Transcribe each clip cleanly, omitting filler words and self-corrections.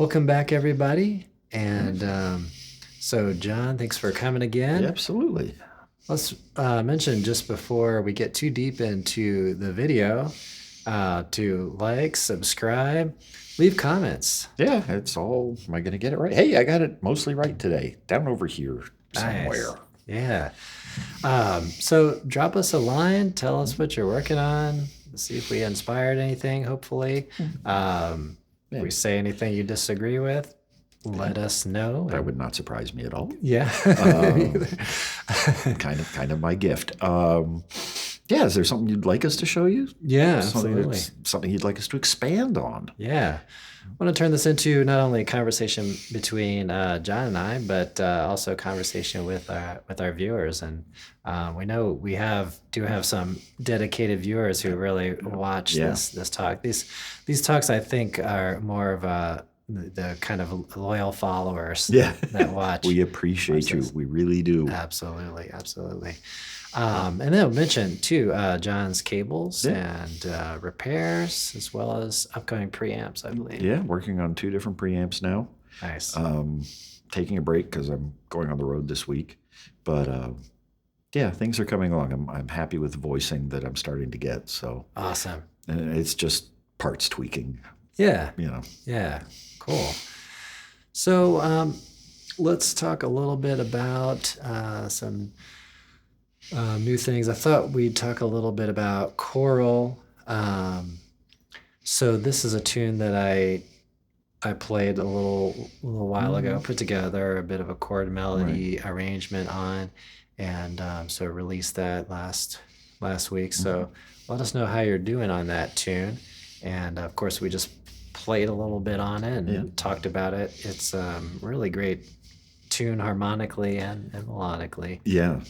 welcome back, everybody. And so, John, thanks for coming again. Yeah, absolutely. Let's mention just before we get too deep into the video to like, subscribe, leave comments. Yeah, it's all. Am I going to get it right? Hey, I got it mostly right today. Down over here somewhere. Nice. Yeah. So drop us a line. Tell us what you're working on. See if we inspired anything, hopefully. If we say anything you disagree with, let us know. That would not surprise me at all. Yeah. Kind of my gift. Yeah, is there something you'd like us to show you? Yeah, Something, absolutely. something you'd like us to expand on? Yeah. I want to turn this into not only a conversation between John and I, but also a conversation with our viewers. And we know we do have some dedicated viewers who really watch this talk. These talks, I think, are more of the kind of loyal followers that watch. We appreciate you. We really do. Absolutely, absolutely. And then I'll mention too John's cables and repairs, as well as upcoming preamps, I believe. Yeah, working on 2 different preamps now. Nice. Taking a break because I'm going on the road this week, but yeah, things are coming along. I'm happy with the voicing that I'm starting to get. So awesome. And it's just parts tweaking. Yeah. You know. Yeah. Cool. So let's talk a little bit about some new things. I thought we'd talk a little bit about choral. So this is a tune that I played a little while ago, put together a bit of a chord melody arrangement on, and so released that last week. So let us know how you're doing on that tune. And of course, we just played a little bit on it and talked about it. It's really great tune harmonically and melodically. Yeah,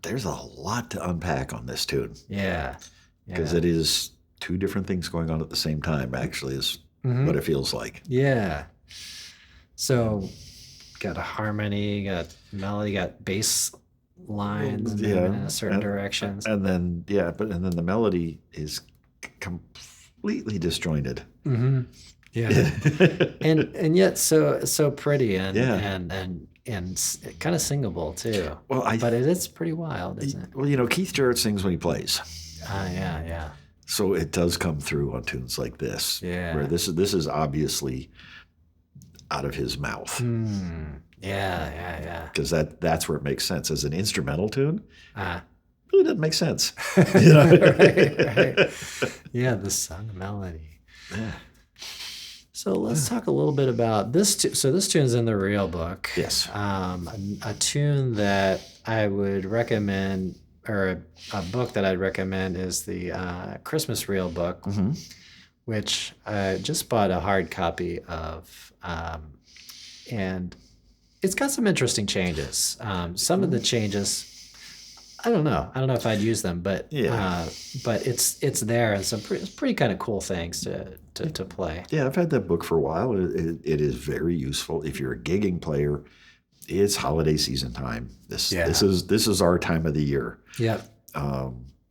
there's a lot to unpack on this tune. Yeah, because it is 2 different things going on at the same time. Actually, is what it feels like. Yeah. So, got a harmony, got melody, got bass lines in certain directions, and then the melody is completely disjointed. Yeah, and yet so pretty and kind of singable too. Well, but it is pretty wild, isn't it? Well, Keith Jarrett sings when he plays. Yeah. So it does come through on tunes like this. Yeah. Where this is obviously out of his mouth. Yeah. Because that's where it makes sense. As an instrumental tune, it really doesn't make sense. Right. Yeah, the sung melody. Yeah. So let's talk a little bit about this. So this tune's in the Reel book. Yes. A tune that I would recommend, or a book that I'd recommend, is the Christmas Reel book, which I just bought a hard copy of, and it's got some interesting changes. Some of the changes, I don't know if I'd use them, but it's there, and some pretty kind of cool things to play. Yeah, I've had that book for a while. It is very useful if you're a gigging player. It's holiday season time. This is our time of the year. Yep.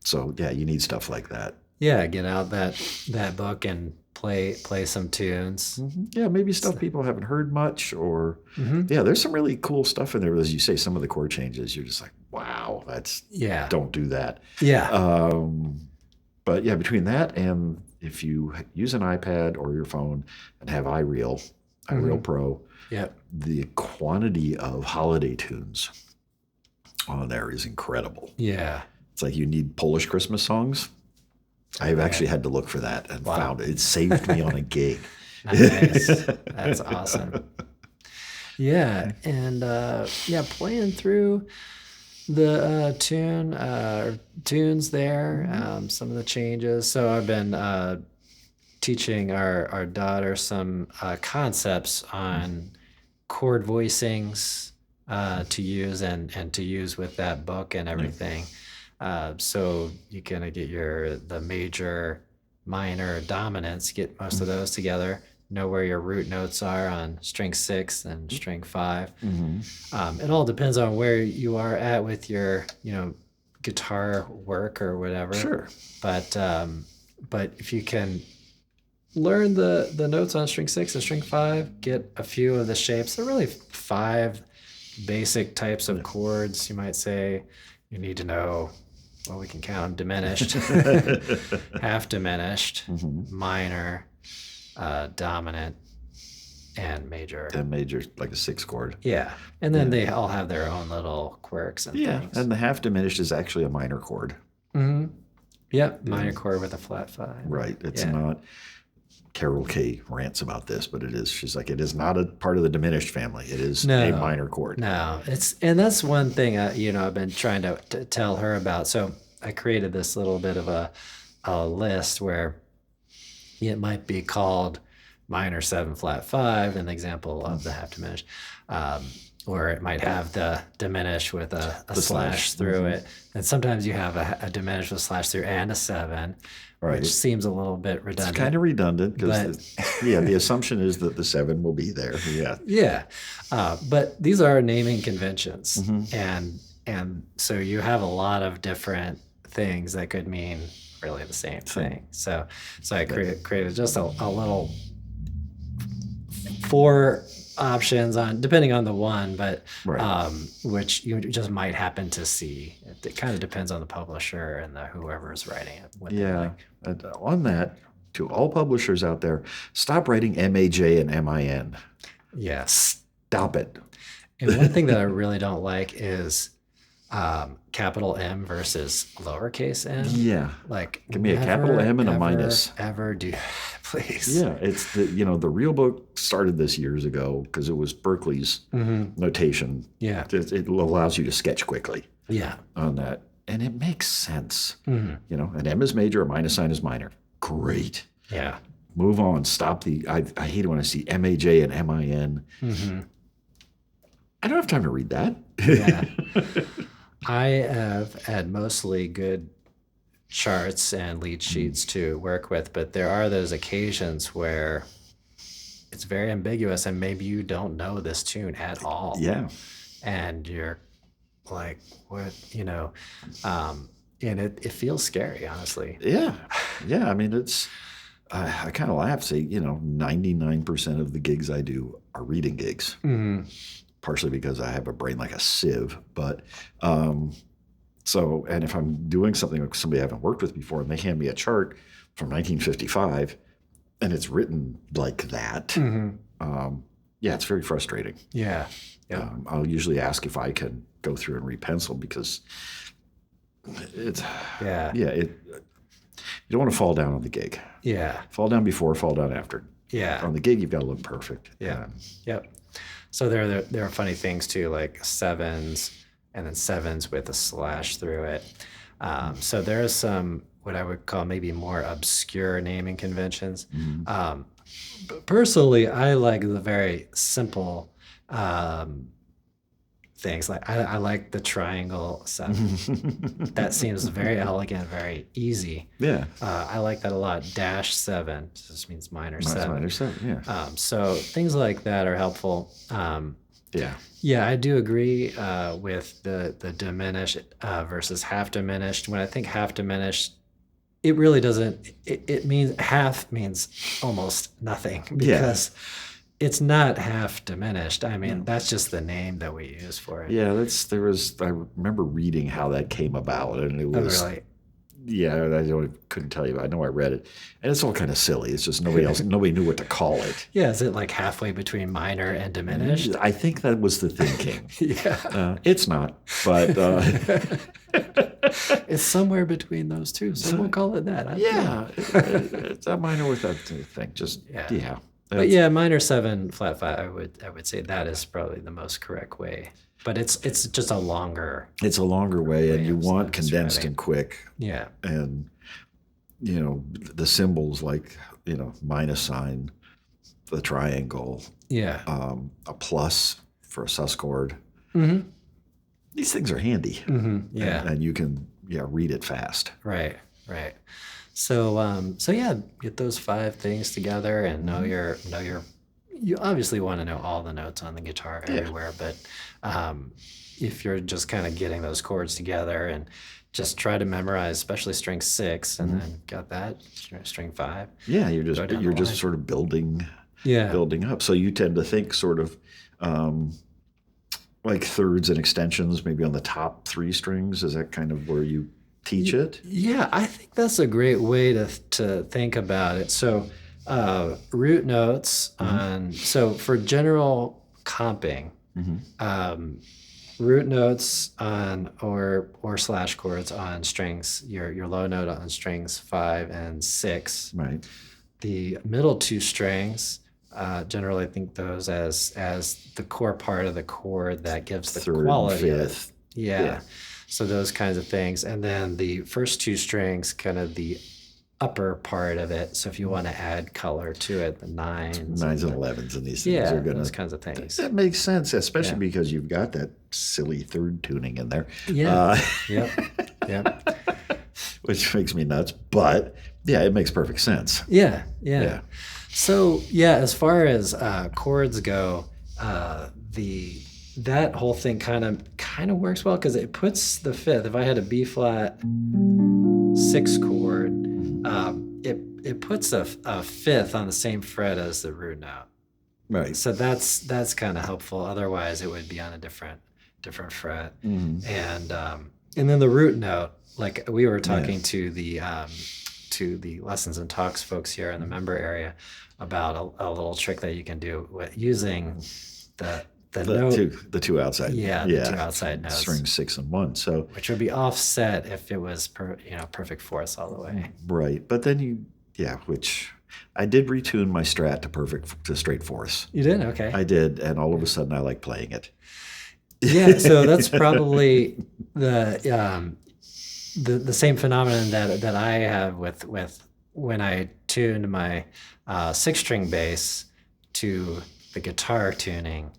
So yeah, you need stuff like that. Yeah, get out that book and play some tunes. Yeah, maybe stuff people haven't heard much, or there's some really cool stuff in there. As you say, some of the chord changes, you're just like, wow, don't do that. Yeah. But yeah, between that and if you use an iPad or your phone and have iReel Pro, the quantity of holiday tunes on there is incredible. Yeah. It's like you need Polish Christmas songs. I've actually had to look for that and found it. It saved me on a gig. Nice. That's awesome. Yeah, and playing through the tunes there, some of the changes. So I've been teaching our daughter some concepts on chord voicings to use and to use with that book and everything. So you kind of get the major, minor, dominants, get most of those together, know where your root notes are on string 6 and string 5. It all depends on where you are at with your, guitar work or whatever. Sure. But if you can learn the notes on string 6 and string 5, get a few of the shapes. There are really 5 basic types of chords, you might say. You need to know, well, we can count them: diminished, half diminished, minor, dominant, and major. And major, like a 6 chord. Yeah. And then they all have their own little quirks and things. And the half diminished is actually a minor chord. Yep, minor chord with a flat 5. Right. It's not. Carol Kay rants about this, but it is. She's like, it is not a part of the diminished family. It is a minor chord. No, and that's one thing I've been trying to tell her about. So I created this little bit of a list where it might be called minor 7 flat 5, an example of the half diminished, or it might have the diminished with a slash through it. And sometimes you have a diminished with a slash through and a 7. Right. Which seems a little bit redundant. It's kind of redundant because, the assumption is that the 7 will be there. Yeah. Yeah. But these are naming conventions. And so you have a lot of different things that could mean really the same thing. So I created just a little 4 options on depending on the one, but which you just might happen to see. It kind of depends on the publisher and whoever's writing it. What they like. And on that, to all publishers out there, stop writing MAJ and MIN. Yes. Stop it. And one thing that I really don't like is capital M versus lowercase m. Yeah. Like, give me a capital M and a minus. Ever do, please. Yeah, it's the real book started this years ago because it was Berkeley's notation. Yeah. It allows you to sketch quickly. Yeah. On that, and it makes sense. An M is major, a minus sign is minor. Great. Yeah. Move on. Stop the. I hate it when I see MAJ and MIN. I don't have time to read that. Yeah. I have had mostly good charts and lead sheets to work with, but there are those occasions where it's very ambiguous and maybe you don't know this tune at all. Yeah. And you're like, what, and it feels scary, honestly. Yeah. Yeah. I mean, I kind of laugh, say, 99% of the gigs I do are reading gigs. Partially because I have a brain like a sieve, but and if I'm doing something with somebody I haven't worked with before and they hand me a chart from 1955 and it's written like that, it's very frustrating. Yeah. I'll usually ask if I can go through and repencil because it's you don't want to fall down on the gig. Yeah. Fall down before, fall down after. Yeah. On the gig, you've got to look perfect. Yeah. Yep. So there are funny things too, like 7s and then 7s with a slash through it. So there are some what I would call maybe more obscure naming conventions. But personally, I like the very simple things. Like I like the triangle 7. That seems very elegant, very easy. Yeah. I like that a lot. -7 just means minor 7. Minor 7, yeah. So things like that are helpful. Yeah. Yeah, I do agree with the diminished versus half diminished. When I think half diminished, it really doesn't. It means half means almost nothing because it's not half diminished. I mean, that's just the name that we use for it. Yeah, I remember reading how that came about, and it was. Really? Yeah, couldn't tell you. I know I read it, and it's all kind of silly. It's just nobody knew what to call it. Yeah, is it like halfway between minor and diminished? I think that was the thinking. Yeah, it's not, but it's somewhere between those two. So we'll call it that. It's a minor with that thing. Just yeah. But minor 7 flat 5. I would say that is probably the most correct way. But it's just a longer. It's a longer way, and you want condensed and quick. Yeah. And the symbols like minus sign, the triangle. Yeah. A plus for a suschord. These things are handy. Yeah. And you can read it fast. Right. So get those 5 things together and know your. You obviously want to know all the notes on the guitar everywhere, but if you're just kind of getting those chords together and just try to memorize, especially string 6, and then got that string 5. Yeah, you're Go down the just line. sort of building Yeah. up. So you tend to think sort of like thirds and extensions, maybe on the top 3 strings. Is that kind of where you teach it? Yeah, I think that's a great way to think about it. So root notes on, so for general comping, root notes on or slash chords on strings, your low note on strings 5 and 6. Right. The middle 2 strings, generally think those as the core part of the chord that gives the Third, quality of it. fifth. Yeah. So those kinds of things. And then the first 2 strings, kind of the upper part of it. So if you want to add color to it, the 9s. 9s and 11s and these things Yeah, are going those to. kinds of things. That makes sense, especially Yeah. because you've got that silly third tuning in there. Yeah. Yep. Which makes me nuts. But yeah, it makes perfect sense. Yeah. Yeah. So yeah, as far as chords go, that whole thing kind of works well because it puts the 5th. If I had a B flat 6 chord, it puts a 5th on the same fret as the root note. Right. So that's kind of helpful. Otherwise, it would be on a different fret. And then the root note, like we were talking to the Lessons and Talks folks here in the member area about a little trick that you can do with using the note. The 2 outside. Yeah, the 2 outside notes. String 6 and 1. So which would be offset if it was perfect fourths all the way. right, but then which I did retune my Strat to straight fourths. You did? Okay. I did, and all of a sudden I like playing it. Yeah, so that's probably the same phenomenon that I have with when I tuned my 6-string bass to the guitar tuning,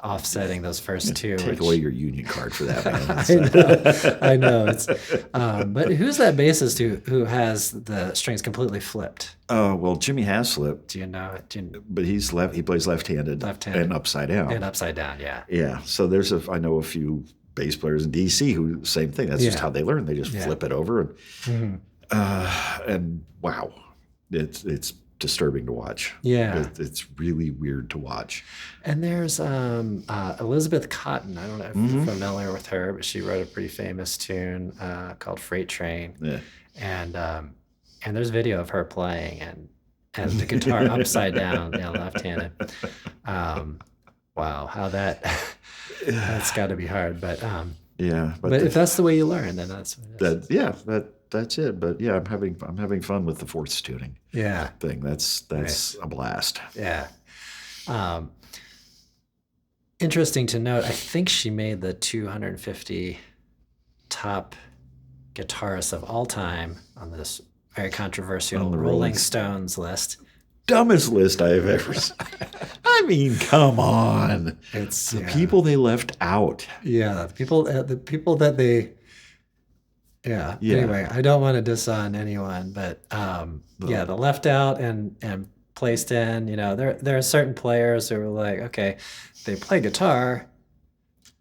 offsetting those first 2. Take away your union card for that, man. I know. It's, but who's that bassist who has the strings completely flipped? Oh, well, Jimmy Haslip. Do you know it? But he plays left-handed and upside down. And upside down, yeah. Yeah. So I know a few bass players in DC who same thing. That's just how they learn. They just flip it over and wow, it's disturbing to watch. Yeah. It's really weird to watch. And there's Elizabeth Cotton. I don't know if you're familiar with her, but she wrote a pretty famous tune called Freight Train. Yeah. And there's video of her playing and the guitar upside down, left-handed. Wow, how that's got to be hard. But but if that's the way you learn, then that's what it is. That's it. But yeah, I'm having fun with the fourths tuning. Yeah. Thing. That's a blast. Yeah. Interesting to note, I think she made the 250 top guitarists of all time on this very controversial Rolling Stones list. Dumbest list I have ever seen. I mean, come on. It's the people they left out. Yeah, the people that they. Yeah. Anyway, I don't want to diss on anyone, but the left out and placed in. There are certain players who are like, okay, they play guitar,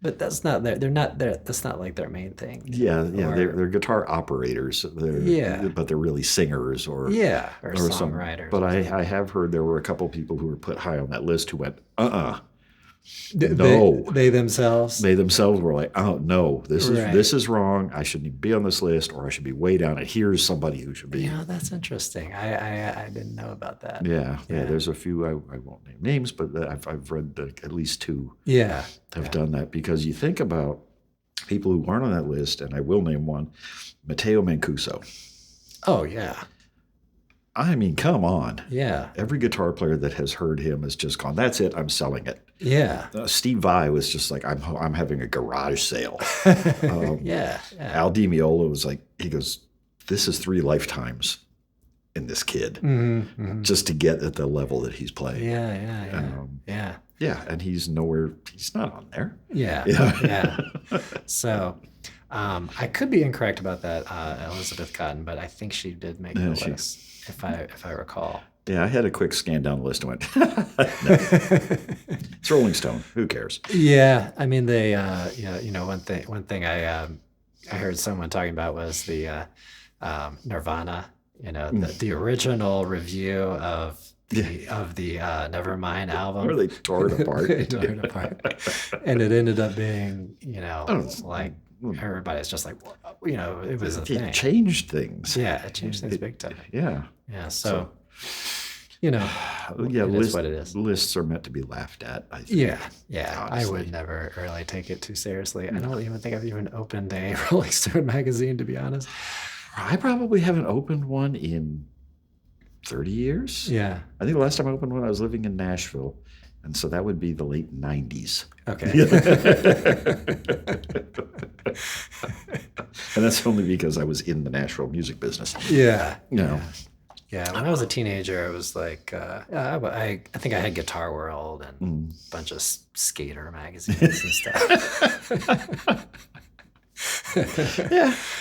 but that's not they're not there. That's not like their main thing. Yeah, they're guitar operators. But they're really singers or songwriters. But I have heard there were a couple people who were put high on that list who went, no. They themselves were like, oh no, this is wrong. I shouldn't be on this list, or I should be way down. And here's somebody who should be. That's interesting. I didn't know about that. Yeah. There's a few. I won't name names, but I've read at least 2. Have done that, because you think about people who aren't on that list, and I will name one, Matteo Mancuso. Oh yeah. I mean, come on. Yeah. Every guitar player that has heard him has just gone, that's it, I'm selling it. Yeah. Steve Vai was just like, I'm having a garage sale. Yeah. Al Di Meola was like, he goes, this is 3 lifetimes in this kid just to get at the level that he's playing. Yeah, and he's nowhere, he's not on there. Yeah. So I could be incorrect about that, Elizabeth Cotton, but I think she did make the list, if I recall. Yeah, I had a quick scan down the list and went, no. It's Rolling Stone. Who cares? Yeah, I mean they, one thing I I heard someone talking about was the Nirvana. The original review of the Nevermind album. Where they tore it apart. They tore it apart. And it ended up being, like everybody's just like, it was a thing. It changed things. Yeah, it changed things big time. Yeah. Yeah. So it is what it is. Lists are meant to be laughed at, I think. Yeah. Honestly. I would never really take it too seriously. I don't even think I've even opened a Rolling Stone magazine, to be honest. I probably haven't opened one in 30 years. Yeah. I think the last time I opened one, I was living in Nashville. And so that would be the late 90s. Okay. And that's only because I was in the Nashville music business. Yeah. Yeah. Yeah. When I was a teenager, it was like, I think I had Guitar World and a bunch of skater magazines and stuff.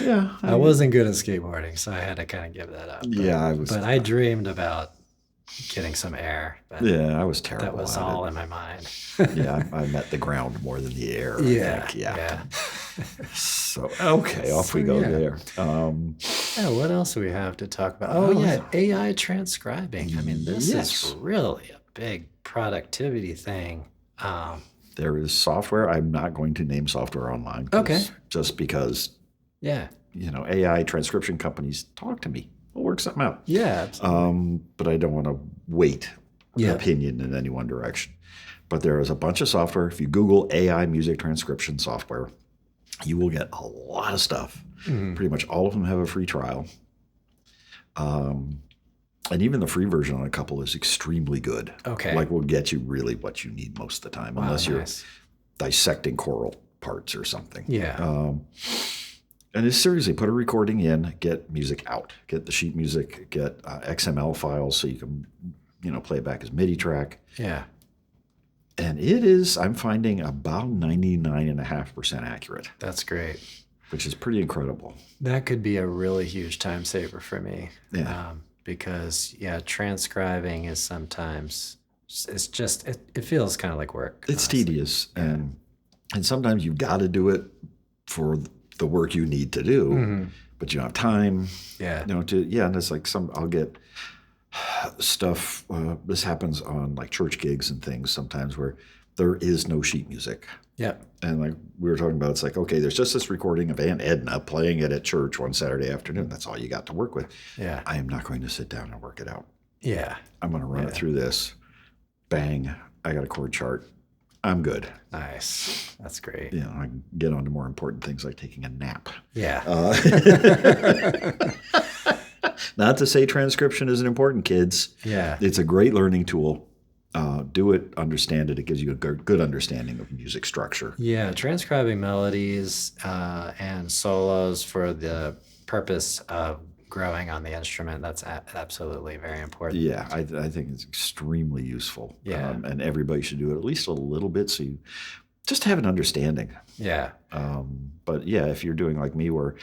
Yeah. I wasn't good at skateboarding, so I had to kind of give that up. But I dreamed about getting some air. But I was terrible. That was all in my mind. I met the ground more than the air. Yeah. So off we go there. What else do we have to talk about? AI transcribing. I mean, this is really a big productivity thing. There is software. I'm not going to name software online. Okay. Just because. Yeah. AI transcription companies talk to me. We'll work something out. Yeah. Absolutely. But I don't want to weight opinion in any one direction. But there is a bunch of software. If you Google AI music transcription software, you will get a lot of stuff. Pretty much all of them have a free trial. And even the free version on a couple is extremely good. Okay. Like will get you really what you need most of the time, unless you're dissecting choral parts or something. Yeah. And it's seriously, put a recording in, get music out, get the sheet music, get XML files so you can, play it back as MIDI track. Yeah. And it is, I'm finding, about 99.5% accurate. That's great. Which is pretty incredible. That could be a really huge time saver for me. Yeah. Because transcribing is sometimes, it's just, it feels kind of like work. It's honestly. tedious. And sometimes you've got to do it for the work you need to do, but you don't have time. Yeah. And it's like I'll get stuff. This happens on like church gigs and things sometimes where there is no sheet music. Yeah. And like we were talking about, it's like, okay, there's just this recording of Aunt Edna playing it at church one Saturday afternoon. That's all you got to work with. Yeah. I am not going to sit down and work it out. Yeah. I'm going to run it through this. Bang. I got a chord chart. I'm good. Nice. That's great. I can get on to more important things like taking a nap. Yeah. Not to say transcription isn't important, kids. Yeah. It's a great learning tool. Do it, understand it. It gives you a good understanding of music structure. Yeah. Transcribing melodies and solos for the purpose of growing on the instrument, that's absolutely very important. Yeah, I think it's extremely useful. Yeah. And everybody should do it at least a little bit so you just have an understanding. Yeah. But yeah, if you're doing like me where,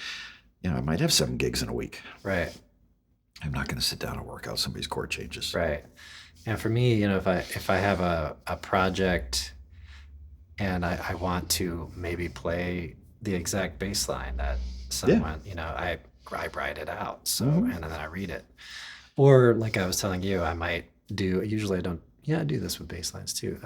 I might have 7 gigs in a week. Right. I'm not going to sit down and work out somebody's chord changes. Right. And for me, if I have a project and I want to maybe play the exact bass line that someone, I write it out. So, and then I read it. Or like I was telling you, I might do, usually I don't, I do this with bass lines too.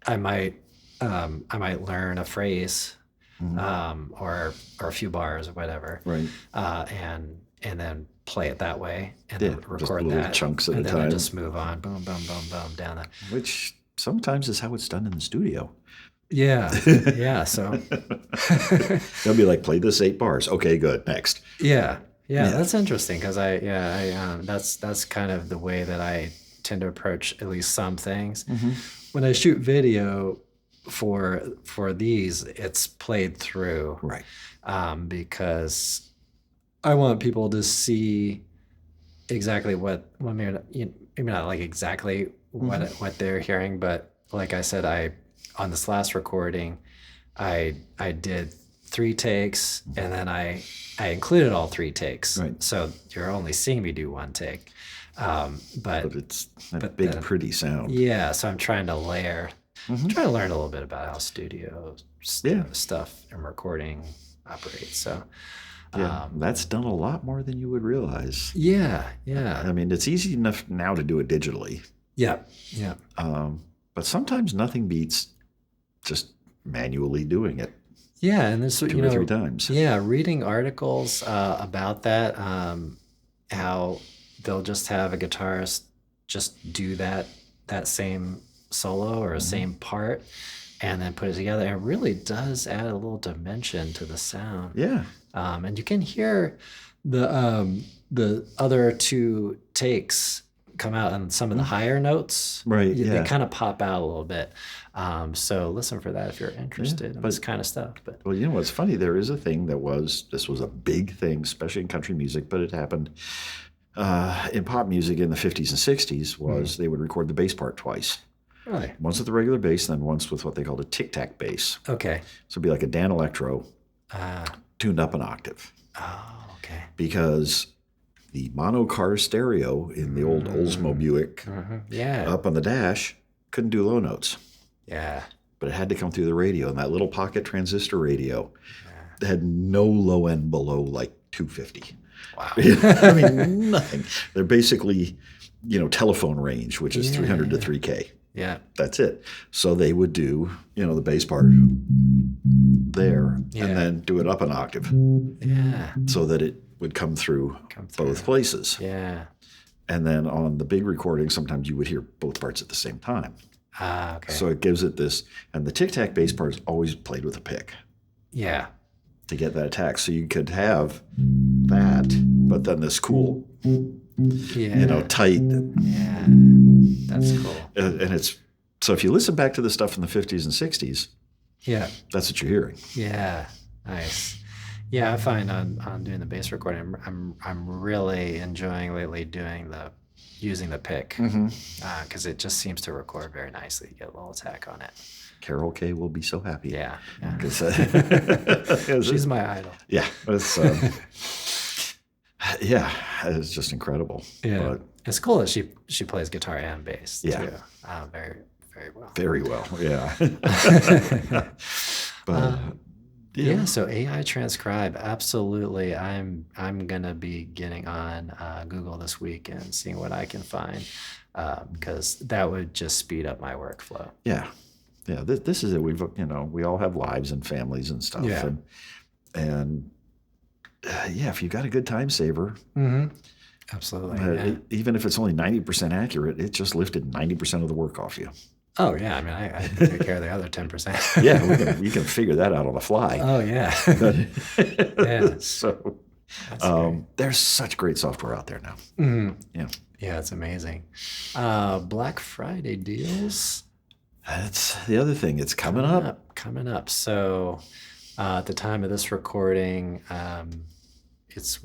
I might learn a phrase, or a few bars or whatever. Right. And then play it that way and then record little that. chunks at a and then time. I just move on, boom, boom, boom, boom, down that. Which sometimes is how it's done in the studio. Yeah. Yeah. So they'll be like, play this 8 bars. Okay, good. Next. Yeah. That's interesting because that's kind of the way that I tend to approach at least some things. When I shoot video for these, it's played through. Right. Because I want people to see exactly maybe not like exactly what they're hearing, but like I said, on this last recording, I did 3 takes and then I included all 3 takes. Right. So you're only seeing me do 1 take. But it's a big, pretty sound. Yeah. So I'm trying to layer, I'm trying to learn a little bit about how studio stuff and recording operate. So Yeah, that's done a lot more than you would realize. yeah, yeah, I mean, it's easy enough now to do it digitally. yeah, yeah, But sometimes nothing beats just manually doing it yeah. And this, 2 or 3 times. yeah, reading articles about that, how they'll just have a guitarist just do that same solo or same part, and then put it together. It really does add a little dimension to the sound. Yeah. And you can hear the other two takes come out on some of the higher notes. Right, They yeah. kind of pop out a little bit. So listen for that if you're interested in this kind of stuff. But Well, you know what's funny? There is a thing this was a big thing, especially in country music, but it happened in pop music in the 50s and 60s was they would record the bass part twice. really, Once with the regular bass, then once with what they called a tic-tac bass. okay. So it'd be like a Dan Electro tuned up an octave. Oh, okay. Because the mono car stereo in the old Oldsmobile Buick Yeah, up on the dash couldn't do low notes, yeah, but it had to come through the radio. And that little pocket transistor radio had no low end below like 250. wow. I mean, nothing. They're basically, telephone range, which is 300 to 3K. Yeah, That's it. So they would do, the bass part there and then do it up an octave yeah, so that it would come through both places. yeah. And then on the big recording, sometimes you would hear both parts at the same time. Okay. So it gives it this, and the tic-tac bass part is always played with a pick yeah, to get that attack. So you could have that, but then this cool, yeah, tight. yeah. That's cool. And it's, so if you listen back to the stuff in the 50s and 60s, Yeah, that's what you're hearing. yeah, nice. Yeah, I find on doing the bass recording, I'm really enjoying lately using the pick because it just seems to record very nicely. You get a little attack on it. Carol Kay will be so happy. Yeah, yeah. 'Cause, She's my idol. yeah, it's, it's just incredible. Yeah, But it's cool that she plays guitar and bass Yeah. too. Very very well. very well, yeah. But Yeah, so AI transcribe, absolutely. I'm gonna be getting on Google this week and seeing what I can find because that would just speed up my workflow. yeah, this is it. We all have lives and families and stuff. Yeah. And if you got a good time saver, Absolutely. Yeah. even if it's only 90% accurate, it just lifted 90% of the work off you. Oh yeah, I mean I take care of the other 10%. Yeah, you can figure that out on the fly. Oh yeah. Yeah. So That's great. there's such great software out there now. Yeah, Yeah, it's amazing. Black Friday deals that's the other thing. It's coming up. coming up. So at the time of this recording, it's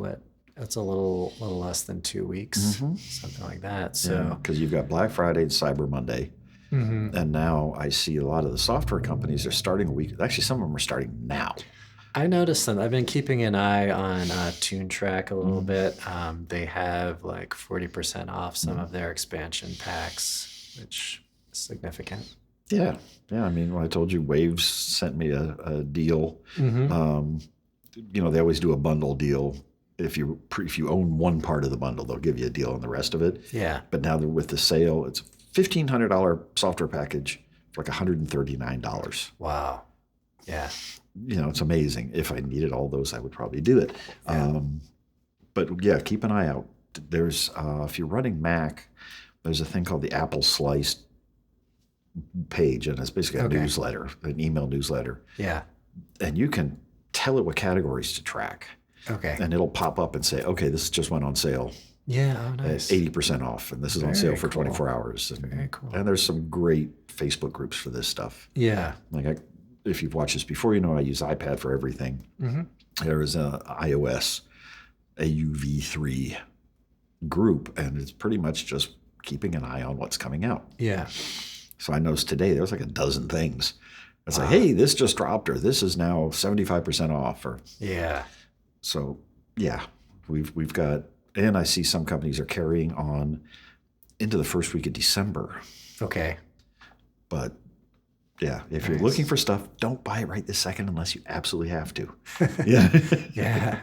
a little less than 2 weeks, something like that. So Because you've got Black Friday and Cyber Monday. And now I see a lot of the software companies are starting a week. Actually, some of them are starting now. I noticed that I've been keeping an eye on TuneTrack a little bit. They have like 40% off some of their expansion packs, which is significant. Yeah. I mean, when I told you Waves sent me a deal, they always do a bundle deal. If you own one part of the bundle, they'll give you a deal on the rest of it. Yeah. But now with the sale, it's $1,500 software package for like $139. Wow. Yeah. It's amazing. If I needed all those, I would probably do it. But yeah, keep an eye out. There's if you're running Mac, there's a thing called the Apple Slice page, and it's basically a newsletter, an email newsletter. Yeah. And you can tell it what categories to track. Okay. And it'll pop up and say, okay, this just went on sale. Yeah. Oh, nice. 80% off, and this is on sale for 24 hours. Very cool. And there's some great Facebook groups for this stuff. Yeah. Like if you've watched this before, I use iPad for everything. There is a iOS AUV3 group, and it's pretty much just keeping an eye on what's coming out. Yeah. So I noticed today there was like a dozen things. It's like, hey, this just dropped, or this is now 75% off, or Yeah. so. Yeah, we've got, and I see some companies are carrying on into the first week of December. Okay. But Yeah. If you're Nice. looking for stuff, don't buy it right this second unless you absolutely have to. Yeah. Yeah.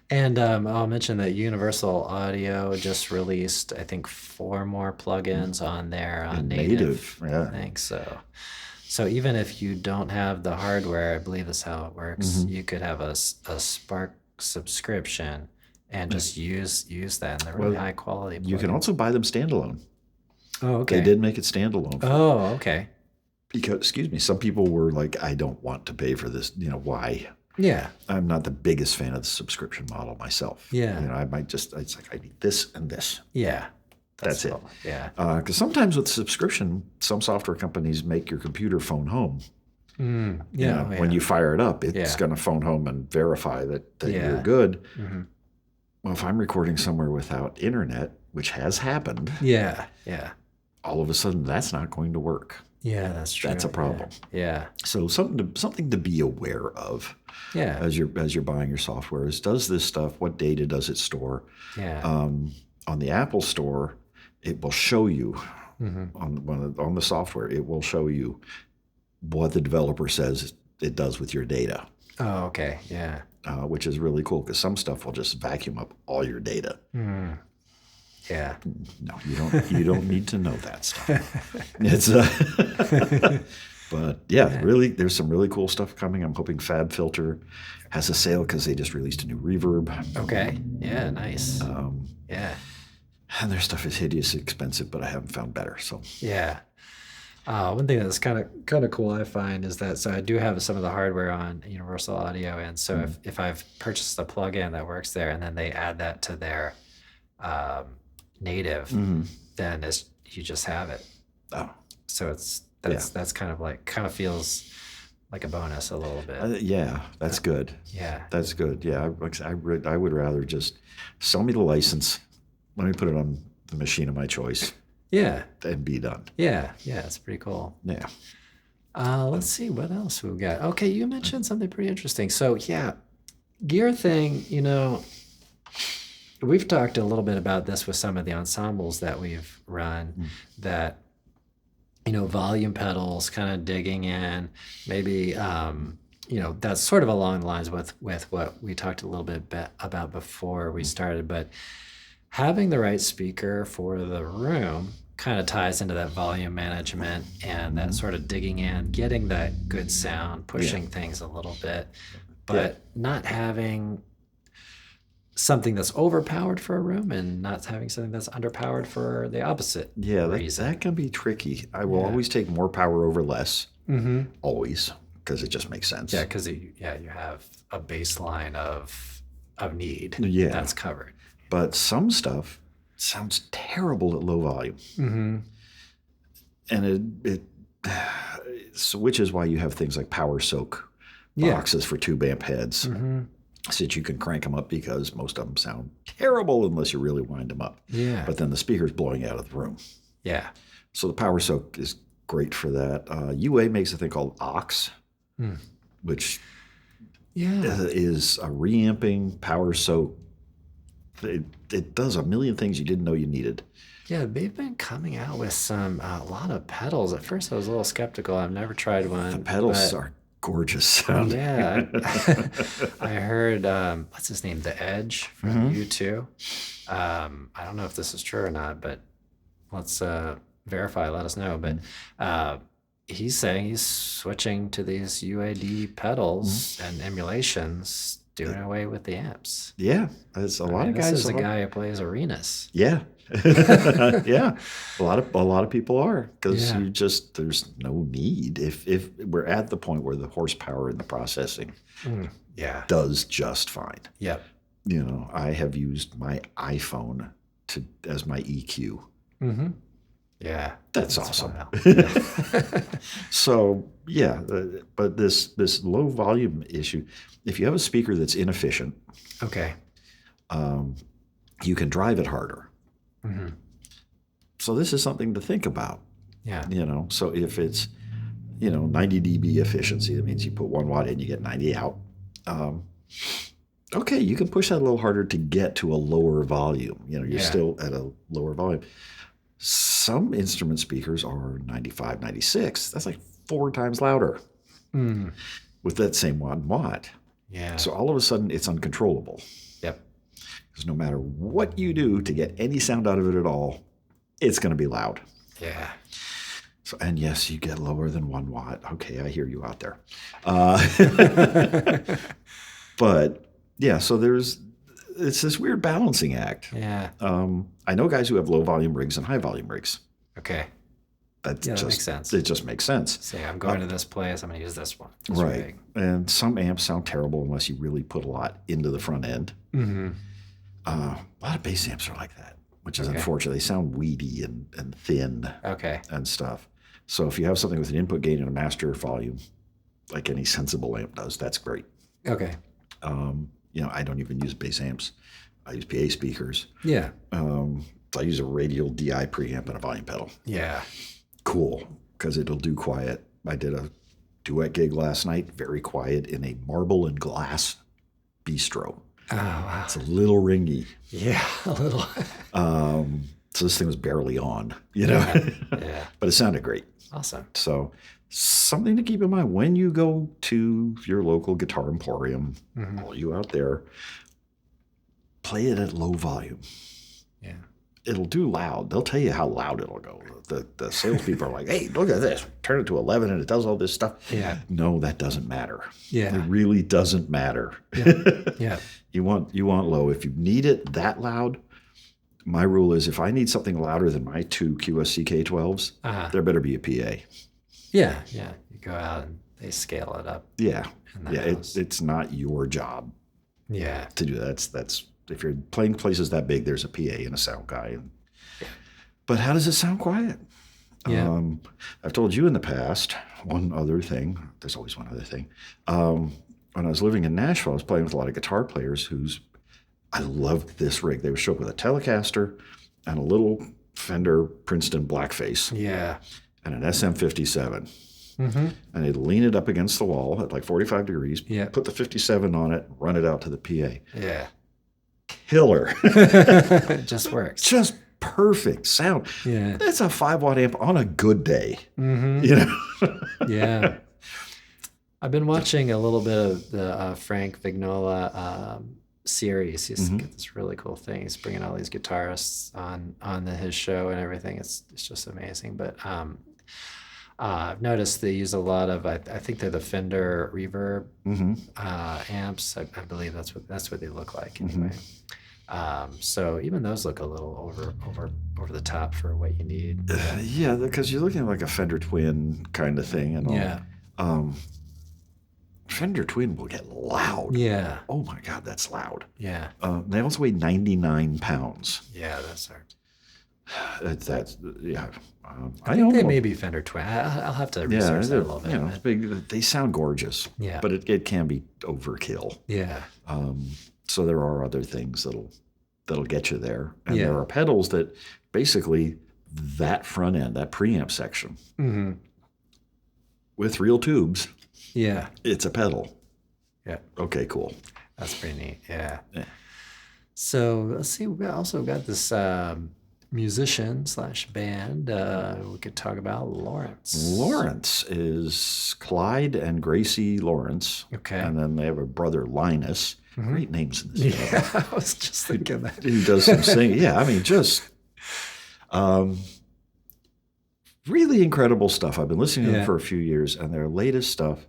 And I'll mention that Universal Audio just released, I think, 4 more plugins on their native Yeah. thing. So even if you don't have the hardware, I believe that's how it works. You could have a Spark subscription and just use that, and they're really high quality. You can also buy them standalone. Oh, okay. They did make it standalone. Oh, okay. Because, excuse me, some people were like, I don't want to pay for this. Why? Yeah. I'm not the biggest fan of the subscription model myself. Yeah. I might just, it's like, I need this and this. Yeah. That's it. Yeah. Because sometimes with subscription, some software companies make your computer phone home. Yeah. When you fire it up, it's going to phone home and verify that you're good. Mm-hmm. Well, if I'm recording somewhere without internet, which has happened, Yeah. all of a sudden that's not going to work. Yeah, that's true. That's a problem. Yeah. So something to be aware of. Yeah. As you're buying your software is, does this stuff? What data does it store? Yeah. On the Apple Store, it will show you on the software. It will show you what the developer says it does with your data. Oh, okay. Yeah. Which is really cool because some stuff will just vacuum up all your data. Yeah. No, you don't need to know that stuff. It's but yeah, really, there's some really cool stuff coming. I'm hoping FabFilter has a sale because they just released a new reverb. Okay. Yeah. Nice. Yeah. And their stuff is hideously expensive, but I haven't found better. So yeah. One thing that's kind of cool I find is that, so I do have some of the hardware on Universal Audio, and so if I've purchased a plugin that works there, and then they add that to their native, then you just have it. Oh, so that's kind of feels like a bonus a little bit. Yeah, that's good. Yeah, that's good. Yeah, I would rather just sell me the license. Let me put it on the machine of my choice. Yeah, and be done. Yeah, it's pretty cool. Yeah. Let's see what else we've got. Okay, you mentioned something pretty interesting. So yeah, gear thing. We've talked a little bit about this with some of the ensembles that we've run. That volume pedals, kind of digging in, maybe that's sort of along the lines with what we talked a little bit about before we started, but having the right speaker for the room kind of ties into that volume management and that sort of digging in, getting that good sound, pushing things a little bit, but not having something that's overpowered for a room and not having something that's underpowered for the opposite reason. That can be tricky. I will always take more power over less, always, because it just makes sense. Yeah, because you have a baseline of need that's covered. But some stuff sounds terrible at low volume. And so which is why you have things like power soak boxes for tube amp heads, so that you can crank them up, because most of them sound terrible unless you really wind them up. Yeah. But then the speaker's blowing out of the room. Yeah. So the power soak is great for that. UA makes a thing called Aux, which is a reamping power soak. It does a million things you didn't know you needed. Yeah, they've been coming out with a lot of pedals. At first, I was a little skeptical. I've never tried one. The pedals are gorgeous sound. Yeah, I heard what's his name, The Edge from U2. I don't know if this is true or not, but let's verify. Let us know. But he's saying he's switching to these UAD pedals and emulations. Doing away with the amps. Yeah, there's a lot of guys. This is a guy who plays arenas. Yeah, yeah. A lot of people are, because there's no need if we're at the point where the horsepower in the processing does just fine. Yep. I have used my iPhone as my EQ. Yeah, that's awesome. So but this low volume issue, if you have a speaker that's inefficient, you can drive it harder. So this is something to think about. Yeah. So if it's 90 dB efficiency, that means you put 1 watt in, you get 90 out. Okay, you can push that a little harder to get to a lower volume. You're still at a lower volume. Some instrument speakers are 95, 96. That's like 4 times louder Mm. with that same 1 watt. Yeah. So all of a sudden, it's uncontrollable. Yep. Because no matter what you do to get any sound out of it at all, it's going to be loud. Yeah. So, and yes, you get lower than 1 watt. Okay, I hear you out there. But yeah, so it's this weird balancing act. Yeah. I know guys who have low volume rigs and high volume rigs. Okay. That makes sense. It just makes sense. Say, I'm going to this place. I'm going to use this one. Right. Rig. And some amps sound terrible unless you really put a lot into the front end. Mm-hmm. A lot of bass amps are like that, which is Okay. unfortunate. They sound weedy and thin Okay. and stuff. So if you have something with an input gain and a master volume, like any sensible amp does, that's great. Okay. I don't even use bass amps. I use PA speakers. Yeah. I use a radial DI preamp and a volume pedal. Yeah. Cool, because it'll do quiet. I did a duet gig last night, very quiet, in a marble and glass bistro. Oh, wow. It's a little ringy. Yeah, a little. So this thing was barely on, Yeah. but it sounded great. Awesome. So something to keep in mind when you go to your local guitar emporium, Mm-hmm. all you out there, play it at low volume. Yeah. It'll do loud. They'll tell you how loud it'll go. The salespeople are like, hey, look at this. Turn it to 11 and it does all this stuff. Yeah. No, that doesn't matter. Yeah. It really doesn't matter. Yeah. You want low. If you need it that loud, my rule is if I need something louder than my 2 QSC K12s, Uh-huh. there better be a PA. Yeah. Yeah. You go out and they scale it up. Yeah. in the Yeah. house. It's not your job Yeah. to do that. That's if you're playing places that big, there's a PA and a sound guy. But how does it sound quiet? Yeah. I've told you in the past, one other thing. There's always one other thing. When I was living in Nashville, I was playing with a lot of guitar players I loved this rig. They would show up with a Telecaster and a little Fender Princeton Blackface Yeah. and an SM57. Mm-hmm. And they'd lean it up against the wall at like 45 degrees, Yeah. put the 57 on it, run it out to the PA. Yeah. Killer. It just works. Just perfect sound. Yeah. That's a 5 watt amp on a good day. Mm-hmm. Yeah. I've been watching a little bit of the Frank Vignola series. He's got this really cool thing. He's bringing all these guitarists on his show and everything. It's just amazing. But I've noticed they use a lot of I think they're the Fender Reverb amps. I believe that's what they look like anyway. So even those look a little over the top for what you need. Yeah, because you're looking at like a Fender Twin kind of thing and all. Yeah. Fender Twin will get loud. Yeah. Oh my God, that's loud. Yeah. They also weigh 99 pounds. Yeah. That's hard. That's yeah. I think they may be Fender Twin. I'll have to research that a little bit. Big. They sound gorgeous. Yeah. But it can be overkill. Yeah. So there are other things that'll get you there, and Yeah. there are pedals that basically that front end, that preamp section, Mm-hmm. with real tubes, Yeah. it's a pedal. Yeah. Okay, cool. That's pretty neat. Yeah. Yeah. So let's see. We also got this musician/band. We could talk about Lawrence. Lawrence is Clyde and Gracie Lawrence. Okay. And then they have a brother, Linus. Great names in this band. Yeah, I was just thinking that. Who does some singing. Yeah, I mean, just really incredible stuff. I've been listening to them for a few years, and their latest stuff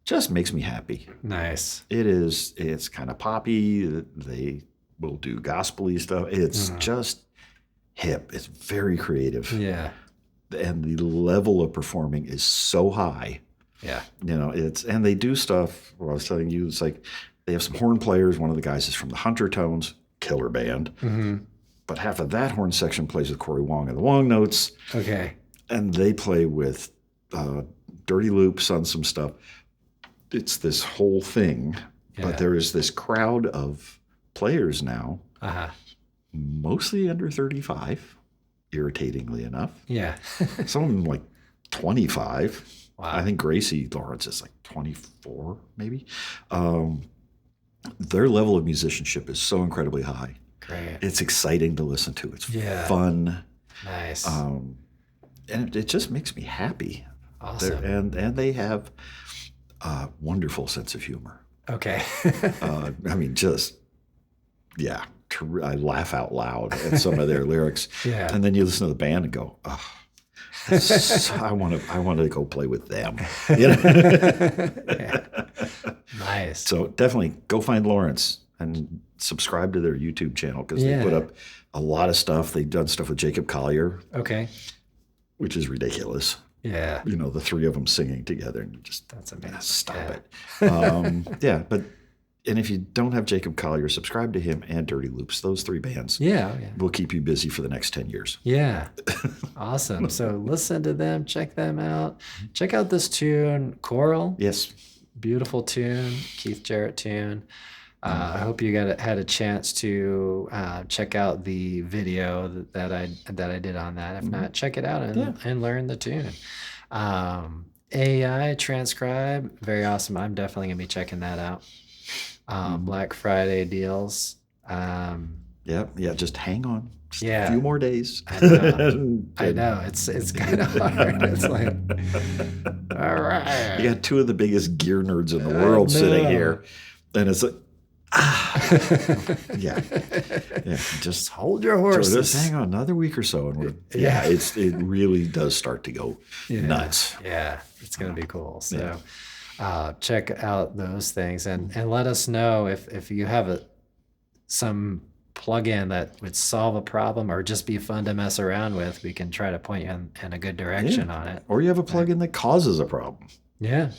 just makes me happy. Nice. It's kind of poppy. They will do gospel-y stuff. It's just hip. It's very creative. Yeah. And the level of performing is so high. Yeah. And they do stuff, well, I was telling you, it's like they have some horn players. One of the guys is from the Hunter Tones, killer band. Mm-hmm. But half of that horn section plays with Corey Wong and the Wong Notes. Okay. And they play with Dirty Loops on some stuff. It's this whole thing. Yeah. But there is this crowd of players now, Uh-huh. mostly under 35, irritatingly enough. Yeah. Some of them like 25. Wow. I think Gracie Lawrence is like 24, maybe. Their level of musicianship is so incredibly high. Great. It's exciting to listen to. It's Yeah. fun. Nice. And it just makes me happy. Awesome. And they have a wonderful sense of humor. Okay. I mean, just yeah, I laugh out loud at some of their lyrics. Yeah. And then you listen to the band and go, oh, I want to go play with them. Yeah. Nice. So definitely go find Lawrence and subscribe to their YouTube channel because they put up a lot of stuff. They've done stuff with Jacob Collier. Okay. Which is ridiculous. Yeah. The three of them singing together, and you just that's amazing. Stop it. And if you don't have Jacob Collier, subscribe to him and Dirty Loops. Those three bands will keep you busy for the next 10 years. Yeah. Awesome. So listen to them, check them out. Check out this tune, Coral. Yes. Beautiful tune, Keith Jarrett tune. I hope you had a chance to check out the video that I did on that. If not, check it out and learn the tune. AI Transcribe, very awesome. I'm definitely gonna be checking that out. Black Friday deals. Just hang on. Just a few more days. I know. I know. It's kind of hard. It's like, all right. You got two of the biggest gear nerds in the world sitting here, and it's like, just hold your horses. So just hang on another week or so, and it really does start to go nuts. Yeah, it's gonna be cool. So check out those things and let us know if you have some plugin that would solve a problem or just be fun to mess around with. We can try to point you in a good direction on it. Or you have a plugin that causes a problem. Yeah.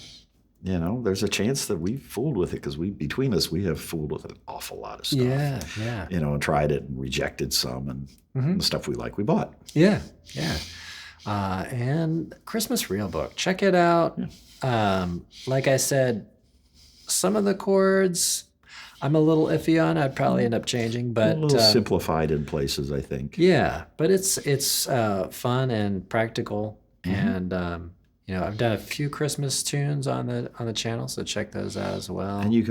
There's a chance that we've fooled with it because between us, we have fooled with an awful lot of stuff. Yeah. And tried it and rejected some, and the stuff we like, we bought. Yeah. And Christmas Real Book, check it out. Like I said, some of the chords I'm a little iffy on. I'd probably end up changing, but a little simplified in places, I think. Yeah, but it's fun and practical, and I've done a few Christmas tunes on the channel, so check those out as well. And you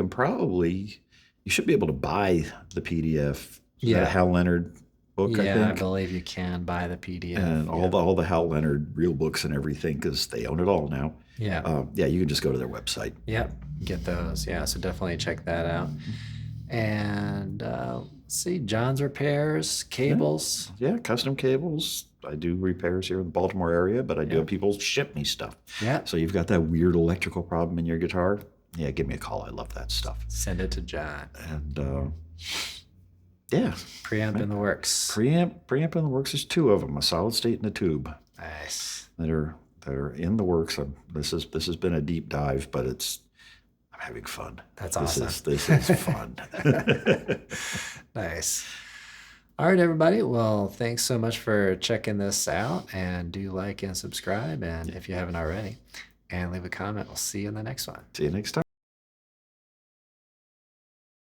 should be able to buy the PDF. Is that a Hal Leonard book? Yeah, I think? I believe you can buy the PDF and all the Hal Leonard real books and everything because they own it all now. Yeah. You can just go to their website. Yep, get those. Yeah, so definitely check that out. And let's see, John's Repairs, cables. Yeah, custom cables. I do repairs here in the Baltimore area, but I do have people ship me stuff. Yeah. So you've got that weird electrical problem in your guitar. Yeah, give me a call. I love that stuff. Send it to John. And preamp in the works. Preamp in the works. There's two of them, a solid state and a tube. Nice. That are in the works. This has been a deep dive, but I'm having fun. That's awesome. This is fun. Nice. All right, everybody. Well, thanks so much for checking this out, and do like and subscribe, and if you haven't already, and leave a comment. We'll see you in the next one. See you next time.